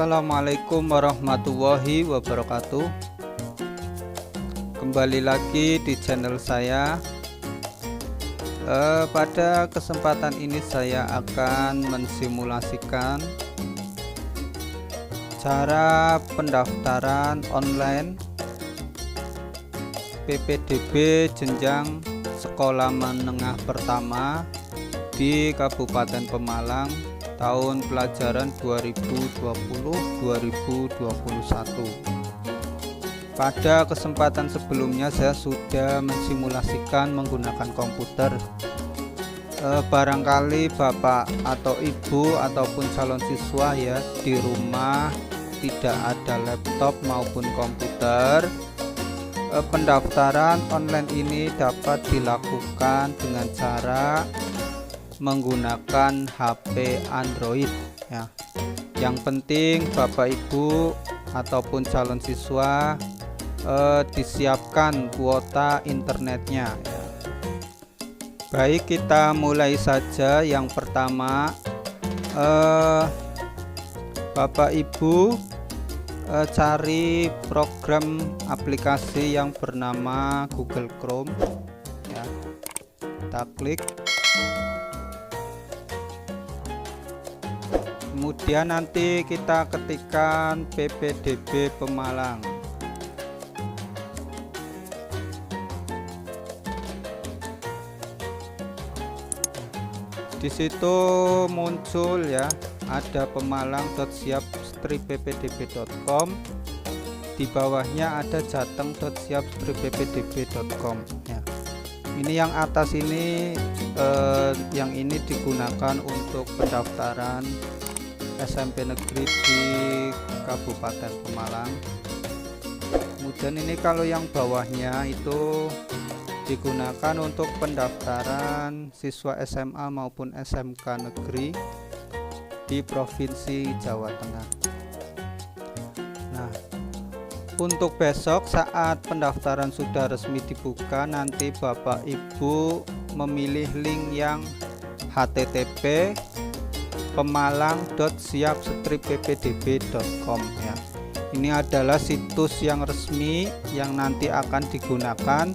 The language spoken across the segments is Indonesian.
Assalamualaikum warahmatullahi wabarakatuh. Kembali lagi di channel saya. Pada kesempatan ini saya akan mensimulasikan cara pendaftaran online PPDB jenjang sekolah menengah pertama di Kabupaten Pemalang tahun pelajaran 2020-2021. Pada kesempatan sebelumnya saya sudah mensimulasikan menggunakan komputer. Barangkali Bapak atau Ibu ataupun calon siswa ya di rumah tidak ada laptop maupun komputer. Pendaftaran online ini dapat dilakukan dengan cara menggunakan HP Android ya. Yang penting Bapak Ibu ataupun calon siswa disiapkan kuota internetnya ya. Baik, kita mulai saja. Yang pertama, Bapak Ibu cari program aplikasi yang bernama Google Chrome ya. Kita klik, kemudian nanti kita ketikkan PPDB Pemalang. Di situ muncul ya, ada pemalang.siap-ppdb.com. Di bawahnya ada jateng.siap-ppdb.com ya. Ini yang atas ini yang ini digunakan untuk pendaftaran SMP negeri di Kabupaten Pemalang. Kemudian ini kalau yang bawahnya itu digunakan untuk pendaftaran siswa SMA maupun SMK negeri di Provinsi Jawa Tengah. Nah, untuk besok saat pendaftaran sudah resmi dibuka, nanti Bapak Ibu memilih link yang http pemalang.siap-ppdb.com ya. Ini adalah situs yang resmi yang nanti akan digunakan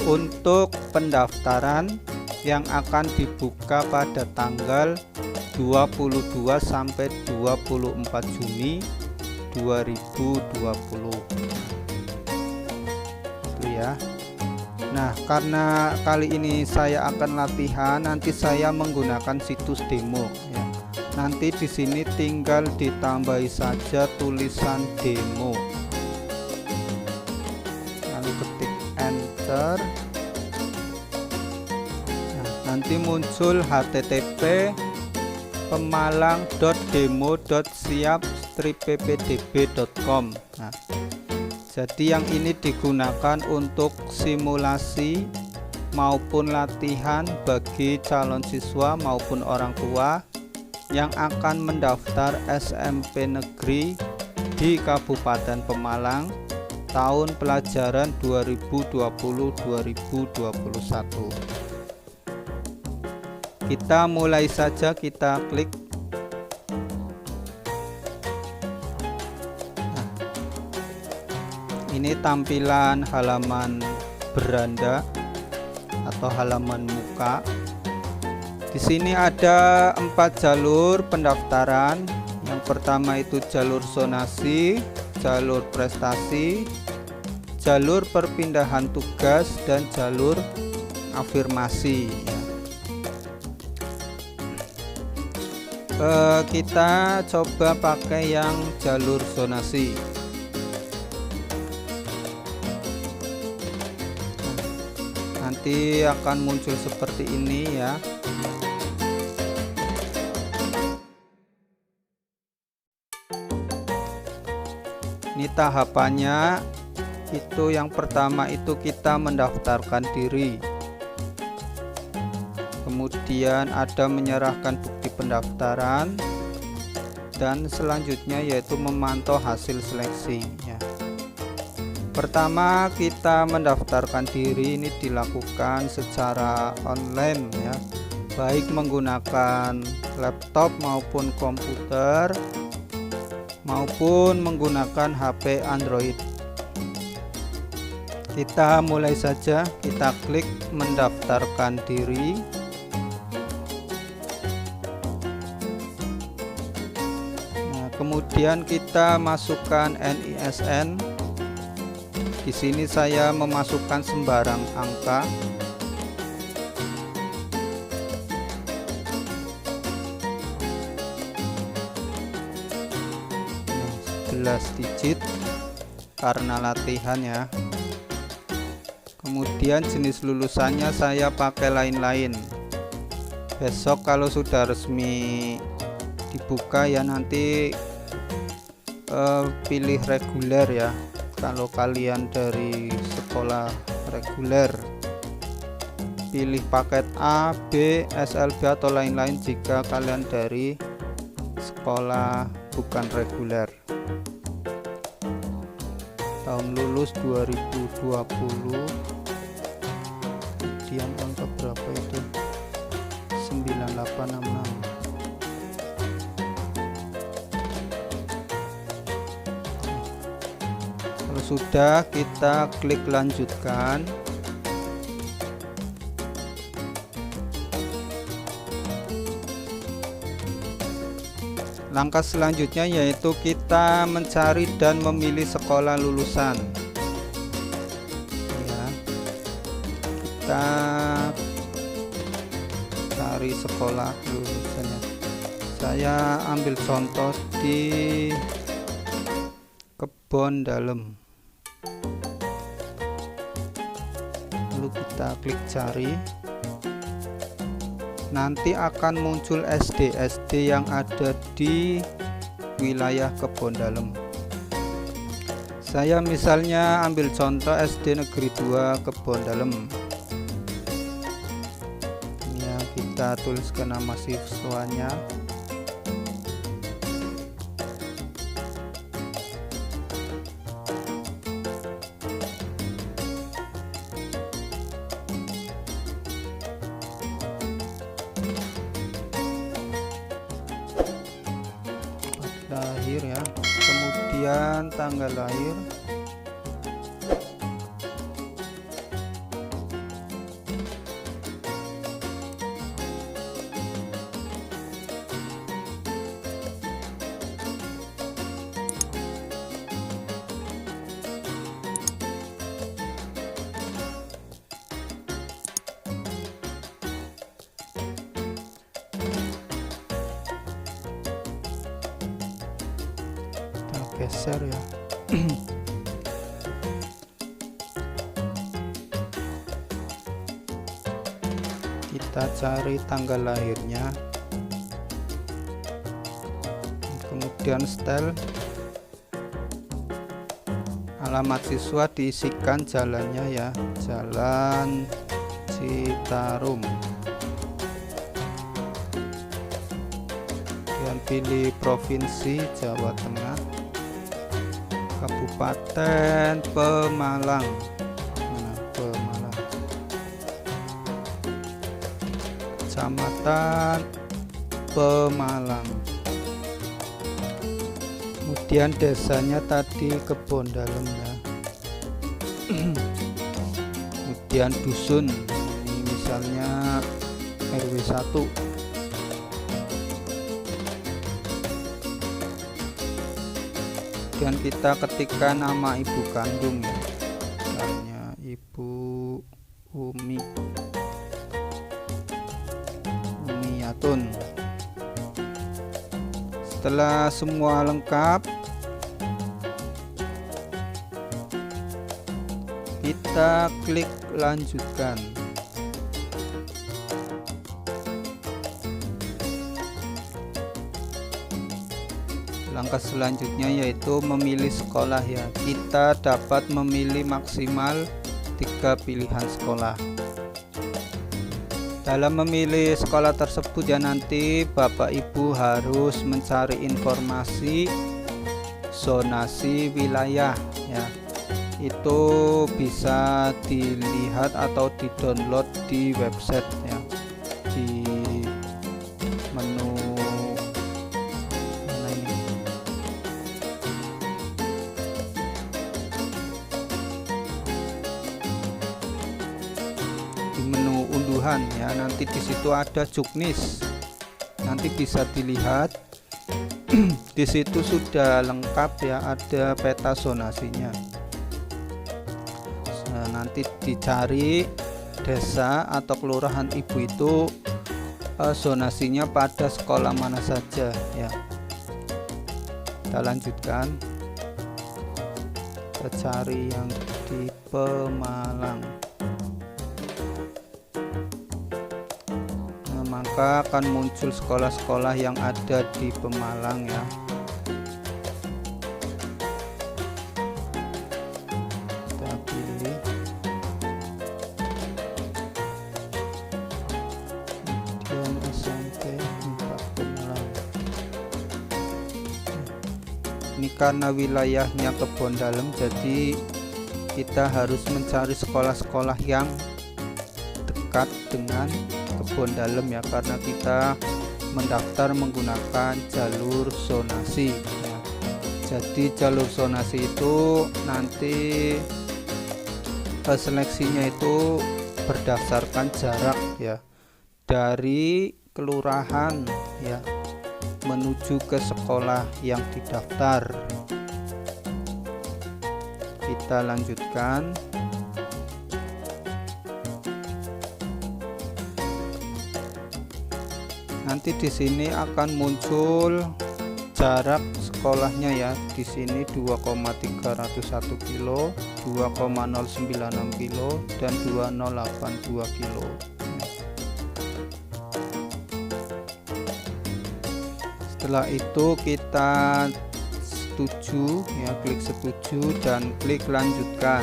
untuk pendaftaran yang akan dibuka pada tanggal 22 sampai 24 Juni 2020. Itu ya. Nah, karena kali ini saya akan latihan, nanti saya menggunakan situs demo ya. Nanti di sini tinggal ditambahi saja tulisan demo. Lalu ketik enter. Nah, nanti muncul http pemalang.demo.siap-ppdb.com. Nah, jadi yang ini digunakan untuk simulasi maupun latihan bagi calon siswa maupun orang tua yang akan mendaftar SMP negeri di Kabupaten Pemalang tahun pelajaran 2020-2021. Kita mulai saja, kita klik. Nah, ini tampilan halaman beranda atau halaman muka. Di sini ada 4 jalur pendaftaran. Yang pertama itu jalur zonasi, jalur prestasi, jalur perpindahan tugas, dan jalur afirmasi ya. Kita coba pakai yang jalur zonasi. Nanti akan muncul seperti ini ya. Ini tahapannya. Itu yang pertama itu kita mendaftarkan diri. Kemudian ada menyerahkan bukti pendaftaran, dan selanjutnya yaitu memantau hasil seleksi ya. Pertama kita mendaftarkan diri, ini dilakukan secara online ya, baik menggunakan laptop maupun komputer maupun menggunakan HP Android. Kita mulai saja, kita klik mendaftarkan diri. Nah, kemudian kita masukkan NISN. Di sini saya memasukkan sembarang angka. Nah, 11 digit karena latihan ya. Kemudian jenis lulusannya saya pakai lain-lain. Besok kalau sudah resmi dibuka ya nanti pilih reguler ya. Kalau kalian dari sekolah reguler, pilih paket A, B, SLB atau lain-lain jika kalian dari sekolah bukan reguler. Tahun lulus 2020. Kemudian angka berapa itu? 9866. Kalau sudah, kita klik lanjutkan. Langkah selanjutnya yaitu kita mencari dan memilih sekolah lulusan ya. Kita cari sekolah lulusannya. Saya ambil contoh di Kebon Dalem. Lalu kita klik cari. Nanti akan muncul SD yang ada di wilayah Kebon Dalem. Saya misalnya ambil contoh SD Negeri 2 Kebon Dalem. Ini ya, kita tuliskan nama siswanya. Lahir ya, kemudian tanggal lahir, geser ya. Kita cari tanggal lahirnya, kemudian style, alamat siswa diisikan jalannya ya, Jalan Citarum. Dan pilih provinsi Jawa Tengah, Kabupaten Pemalang. Nah, Pemalang. Kecamatan Pemalang. Kemudian desanya tadi Kebon Dalem ya. Kemudian dusun, ini misalnya RW 1. Dan kita ketikkan nama ibu kandung ya, misalnya Ibu Umiyatun. Setelah semua lengkap, kita klik lanjutkan. Langkah selanjutnya yaitu memilih sekolah ya. Kita dapat memilih maksimal 3 pilihan sekolah. Dalam memilih sekolah tersebut ya nanti Bapak Ibu harus mencari informasi zonasi wilayah ya. Itu bisa dilihat atau di-download di website ya. Di menu pelabuhan ya. Nanti di situ ada juknis, nanti bisa dilihat. Di situ sudah lengkap ya, ada peta zonasinya. Nah, nanti dicari desa atau kelurahan ibu itu zonasinya pada sekolah mana saja ya. Kita lanjutkan, kita cari yang di Pemalang. Nah, maka akan muncul sekolah-sekolah yang ada di Pemalang ya. Kita pilih. Kemudian SMP 4 Pemalang. Ini karena wilayahnya kebon dalam, jadi kita harus mencari sekolah-sekolah yang dekat dengan kebon dalam ya, karena kita mendaftar menggunakan jalur zonasi ya. Jadi jalur zonasi itu nanti seleksinya itu berdasarkan jarak ya, dari kelurahan ya menuju ke sekolah yang didaftar. Kita lanjutkan. Nanti di sini akan muncul jarak sekolahnya ya. Di sini 2,301 kilo, 2,096 kilo, dan 2082 kilo. Setelah itu kita setuju ya, klik setuju dan klik lanjutkan.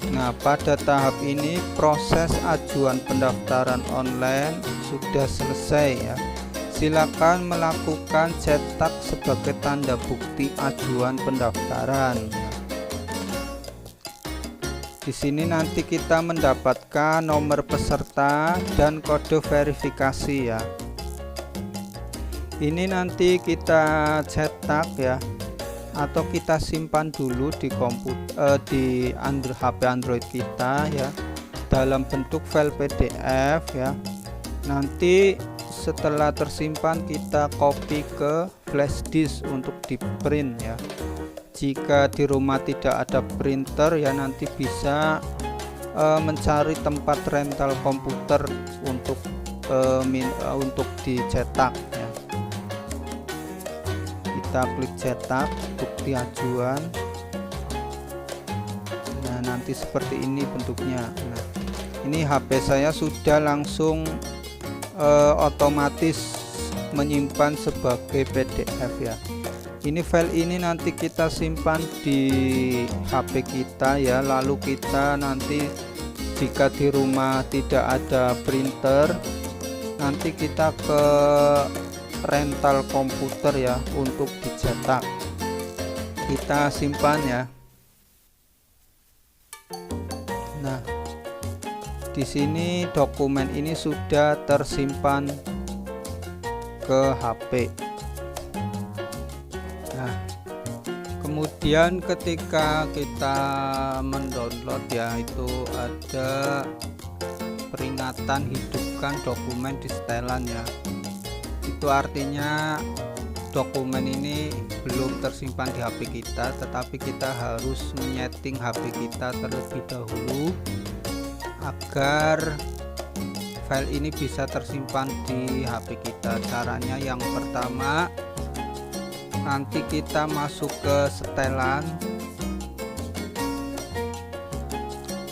Nah, pada tahap ini proses ajuan pendaftaran online sudah selesai ya. Silakan melakukan cetak sebagai tanda bukti ajuan pendaftaran. Di sini nanti kita mendapatkan nomor peserta dan kode verifikasi ya. Ini nanti kita cetak ya, atau kita simpan dulu di komputer, di HP Android kita ya, dalam bentuk file PDF ya. Nanti setelah tersimpan kita copy ke flash disk untuk di print ya. Jika di rumah tidak ada printer ya, nanti bisa mencari tempat rental komputer untuk dicetak ya. Kita klik cetak bukti ajuan. Nah, nanti seperti ini bentuknya. Nah, ini HP saya sudah langsung otomatis menyimpan sebagai PDF ya. Ini file ini nanti kita simpan di HP kita ya. Lalu kita nanti jika di rumah tidak ada printer, nanti kita ke rental komputer ya untuk dicetak. Kita simpan ya. Nah, di sini dokumen ini sudah tersimpan ke HP. Nah, kemudian ketika kita mendownload ya, itu ada peringatan hidupkan dokumen di setelan ya. Itu artinya dokumen ini belum tersimpan di HP kita, tetapi kita harus menyeting HP kita terlebih dahulu agar file ini bisa tersimpan di HP kita. Caranya yang pertama, nanti kita masuk ke setelan,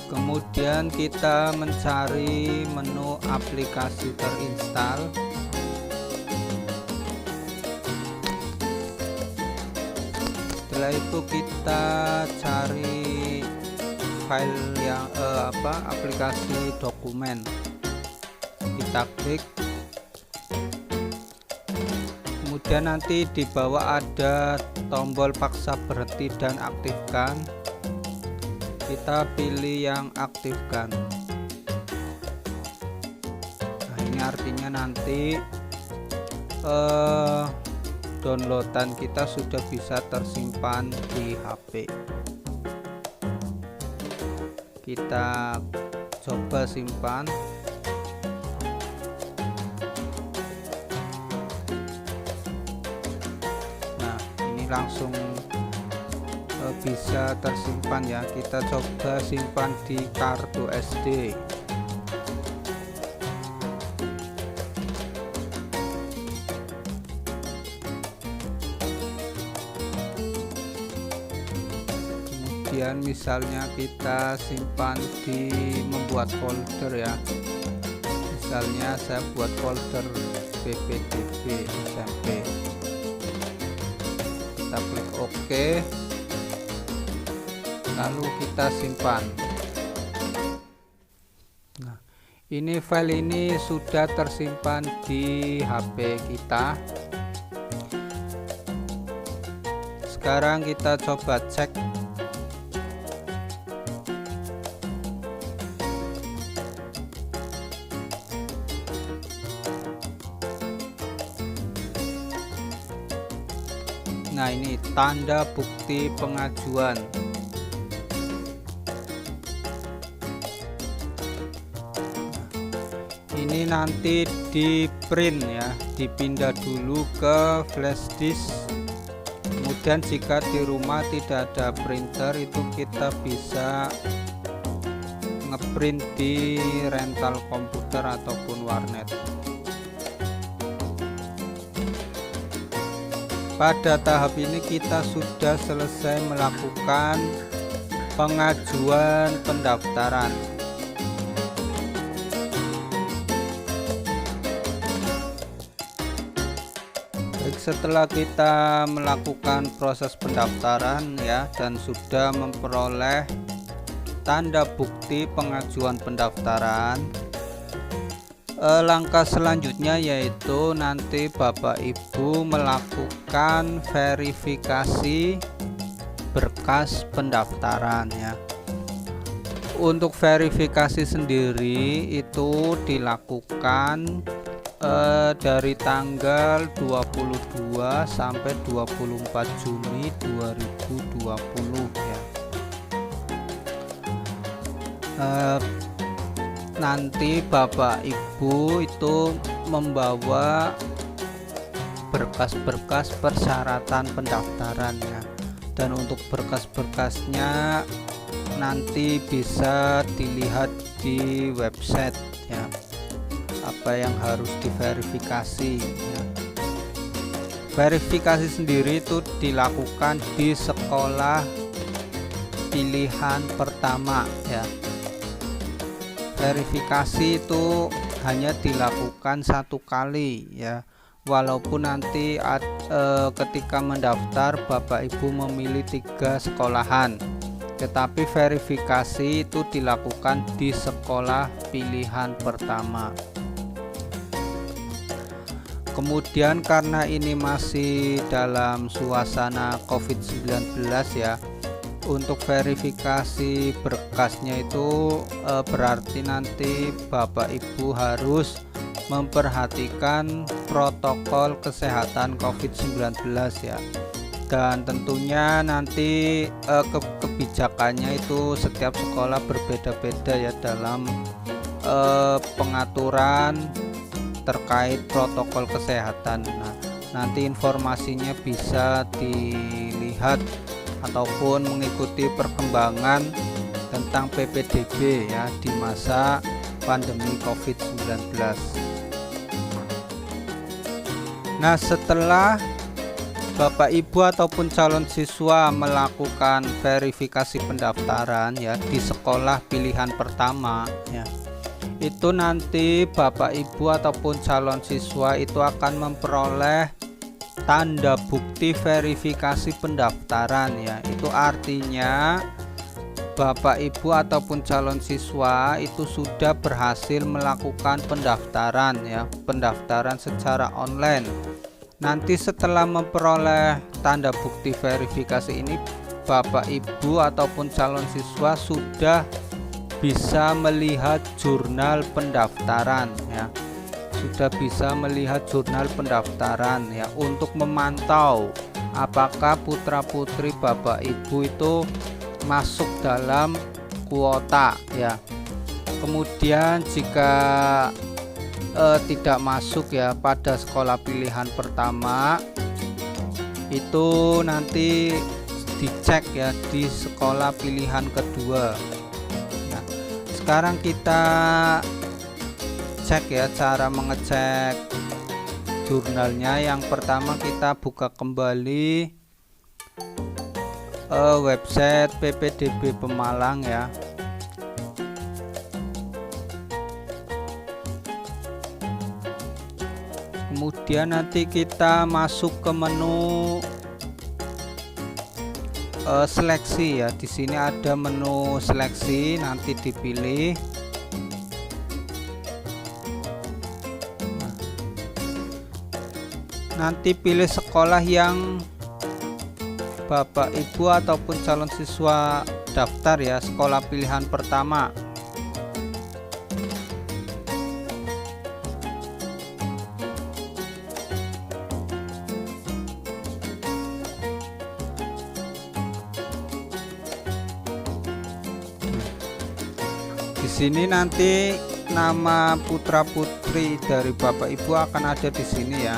kemudian kita mencari menu aplikasi terinstall. Setelah itu kita cari file yang aplikasi dokumen, kita klik. Kemudian nanti di bawah ada tombol paksa berhenti dan aktifkan. Kita pilih yang aktifkan. Nah, ini artinya nanti downloadan kita sudah bisa tersimpan di HP. Kita coba simpan. Nah, ini langsung bisa tersimpan ya. Kita coba simpan di kartu SD. Kemudian misalnya kita simpan di membuat folder ya, misalnya saya buat folder PPDB SMP, kita klik OK, lalu kita simpan. Nah, ini file ini sudah tersimpan di HP kita. Sekarang kita coba cek. Nah, ini tanda bukti pengajuan. Ini nanti di print ya, dipindah dulu ke flash disk. Kemudian jika di rumah tidak ada printer, itu kita bisa ngeprint di rental komputer ataupun warnet. Pada tahap ini kita sudah selesai melakukan pengajuan pendaftaran. Baik, setelah kita melakukan proses pendaftaran ya dan sudah memperoleh tanda bukti pengajuan pendaftaran, langkah selanjutnya yaitu nanti Bapak Ibu melakukan verifikasi berkas pendaftaran ya. Untuk verifikasi sendiri itu dilakukan dari tanggal 22 sampai 24 Juni 2020 ya. Nanti Bapak Ibu itu membawa berkas-berkas persyaratan pendaftaran ya, dan untuk berkas-berkasnya nanti bisa dilihat di website ya, apa yang harus diverifikasi ya. Verifikasi sendiri itu dilakukan di sekolah pilihan pertama ya. Verifikasi itu hanya dilakukan satu kali ya, walaupun nanti ketika mendaftar Bapak Ibu memilih 3 sekolahan, tetapi verifikasi itu dilakukan di sekolah pilihan pertama. Kemudian karena ini masih dalam suasana COVID-19 ya, untuk verifikasi berkasnya itu berarti nanti Bapak Ibu harus memperhatikan protokol kesehatan COVID-19 ya, dan tentunya nanti kebijakannya itu setiap sekolah berbeda-beda ya dalam pengaturan terkait protokol kesehatan. Nah, nanti informasinya bisa dilihat ataupun mengikuti perkembangan tentang PPDB ya di masa pandemi COVID-19. Nah, setelah Bapak Ibu ataupun calon siswa melakukan verifikasi pendaftaran ya di sekolah pilihan pertama ya, itu nanti Bapak Ibu ataupun calon siswa itu akan memperoleh tanda bukti verifikasi pendaftaran ya. Itu artinya Bapak Ibu ataupun calon siswa itu sudah berhasil melakukan pendaftaran ya, pendaftaran secara online. Nanti setelah memperoleh tanda bukti verifikasi ini, Bapak Ibu ataupun calon siswa sudah bisa melihat jurnal pendaftaran ya. sudah bisa melihat jurnal pendaftaran ya, untuk memantau apakah putra-putri Bapak Ibu itu masuk dalam kuota ya. Kemudian jika tidak masuk ya pada sekolah pilihan pertama, itu nanti dicek ya di sekolah pilihan kedua. Nah, sekarang kita cek ya cara mengecek jurnalnya. Yang pertama kita buka kembali website PPDB Pemalang ya. Kemudian nanti kita masuk ke menu seleksi ya. Di sini ada menu seleksi, nanti dipilih. Nanti pilih sekolah yang Bapak Ibu ataupun calon siswa daftar ya, sekolah pilihan pertama. Di sini nanti nama putra putri dari Bapak Ibu akan ada di sini ya.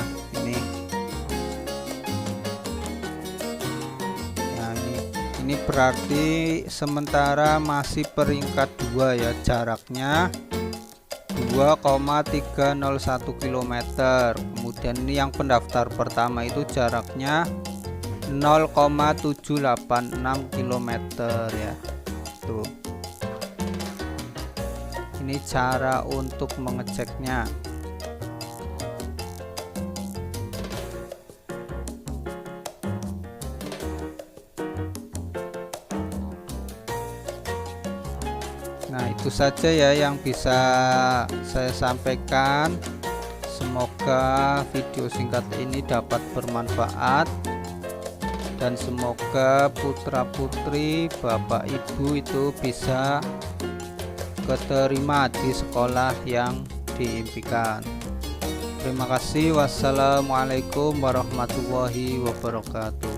Ini berarti sementara masih peringkat 2 ya, jaraknya 2,301 km. Kemudian ini yang pendaftar pertama itu jaraknya 0,786 km ya. Tuh. Ini cara untuk mengeceknya. Nah, itu saja ya yang bisa saya sampaikan. Semoga video singkat ini dapat bermanfaat, dan semoga putra putri Bapak Ibu itu bisa keterima di sekolah yang diimpikan. Terima kasih. Wassalamualaikum warahmatullahi wabarakatuh.